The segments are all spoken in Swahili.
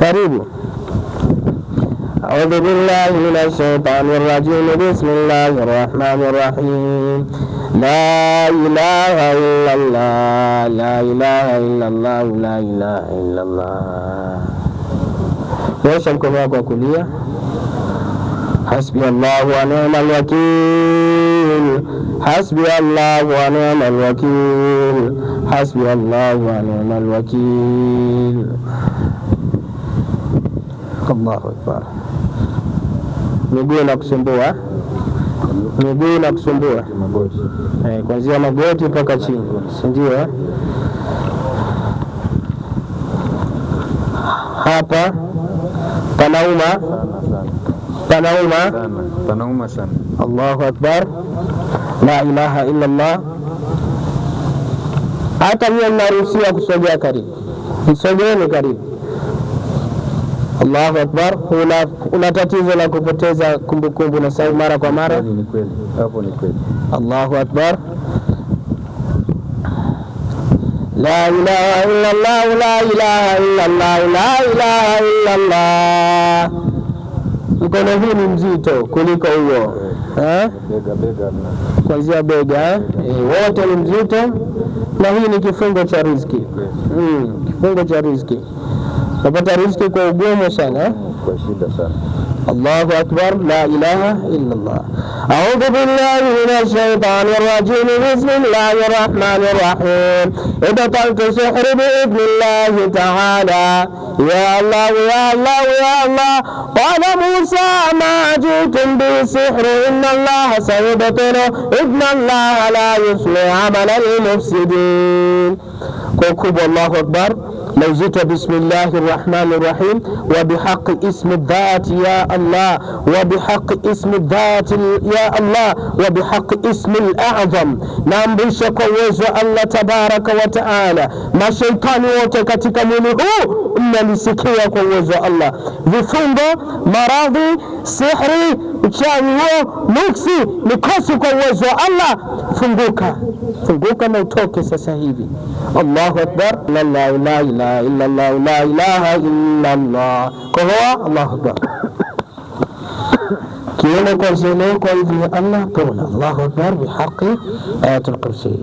Karibu. A'udhu billahi minash shaitanir rajim. Bismillahir rahmanir rahim. La ilaha illallah, la ilaha illallah, la ilaha illallah. Nyosha mkono wako wa kulia. Hasbi Allah wa ni'mal wakil. Hasbi Allah wa ni'mal wakil. Hasbi Allah wa ni'mal wakil. Allahu akbar. Miguu na kusumbua, miguu na kusumbua, kuanzia magoti mpaka chini, si ndio? Hapa panauma, panauma sana. Allahu akbar. La ilaha illa Allah. Hata mimi naruhusiwa kusogea karibu, msogeeni karibu. Allahu akbar. Una tatizo la kupoteza kumbukumbu na sahau mara kwa mara? Ni kweli, hapo ni kweli. Allahu akbar. La ilaha illa Allah, la ilaha illa Allah, la ilaha illa Allah. Mkono huu ni mzito kuliko huo, bega kuanzia bega, wote ni mzito, na hii ni kifungo cha riziki. Kifungo cha riziki. Napata riziki kwa ugumu sana, kwa shida sana. Allahu akbar. La ilaha illa Allah. A'udhu billahi minash shaitanir rajim. Bismillahir rahmanir rahim. Ibtaltu sihri bi'idhnillahi ta'ala. Ya Allah, ya Allah, ya Allah. Qala Musa ma jitum bi sihri inna Allah sayubtilu inna Allah la yuslih 'amala al-mufsidin. Kwa ukubwa Allahu akbar. Nauzita bismillahir rahmanir rahim. Wa bihaqqi ismi dhati ya Allah, wa bihaqqi ismi dhati ya Allah, wa bihaqqi ismi al-a'zam. Naamrisha kwa uwezo wa Allah tabaraka wa taala, mashaitani wote katika mwili huu mnalisikia kwa uwezo wa Allah. Vifungo, maradhi, sihri, uchawi, nuksi, mikosi kwa uwezo wa Allah. Funguka, funguka na utoke sasa hivi. Allahu akbar. La ilaha illa Allah, la ilaha illa Allah. Kohoa. Allahu akbar. Kiona kwa zile kwa idhni ya Allah, pona. Allahu akbar bihaqqi ayatul kursi.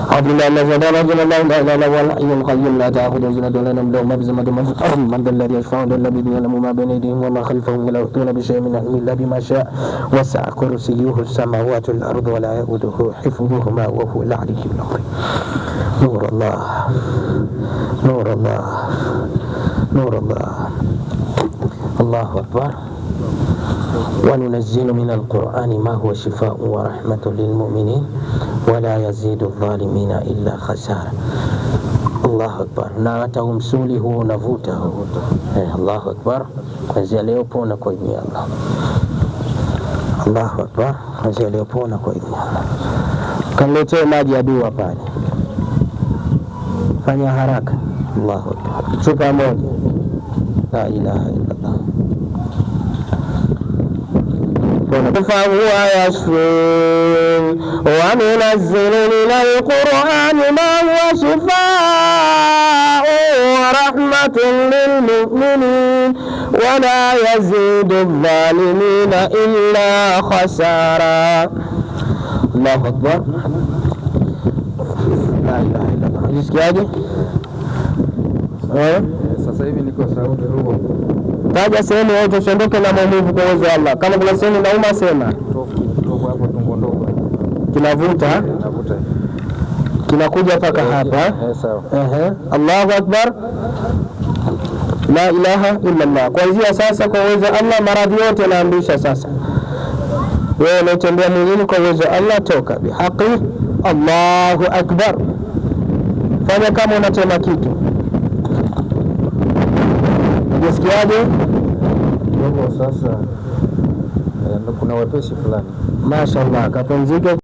Alhamdulillah alladhi la ilaha illa huwa al-hayyul qayyum la ta'khudhuhu sinatun wa la nawm lahu ma fis samawati wa ma fil ardi man dhal ladhi yashfa'u illa bihi ya'lamu ma bayna aydihim wa ma khalfahum wa la yuhituna bi shay'in min ilmihi illa bima sha'a wasi'a kursiyyuhu as-samawati wal ardi wa la ya'uduhu hifdhuhuma wa huwa al-'aliyyul 'azim. Nur Allah, nur Allah, nur Allah. Allahu akbar. وننزل من القرآن ما هو شفاء ورحمة للمؤمنين ولا يزيد الظالمين إلا خسارة. الله أكبر. Na hata umsuli huo unavuta. Allahu akbar. Kwanzia leo pona kwa idhni ya Allah. Allahu akbar. Kwanzia leo pona kwa idhni ya Allah. Kaniletee maji ya dua pale, fanya haraka. Allahu akbar. Chupa moja. La ilaha illa Allah. فهو يشفين وننزل من القرآن ما هو شفاء ورحمة للمؤمنين ولا يزيد الظالمين إلا خسارا. الله أكبر. لا إله إلا الله. Jisikiaje? Sasa hivi niko sawa kidogo. Taja sehemu yote usiondoke na maumivu kwa uwezo wa Allah. Kama kuna sehemu inauma sema. Toka hapo tumbo ndogo. Kinavuta? Kinavuta. Kinakuja mpaka hapa. Sawa. Allahu akbar. La ilaha illa Allah. Kuanzia sasa kwa uwezo wa Allah maradhi yote naamrisha sasa. Wewe unatembea mwilini kwa uwezo wa Allah, toka bihaqi. Allahu akbar. Fanya kama unatema kitu. Unasikiaje? Sasa kuna wepesi fulani. Mashaallah, kapumzike.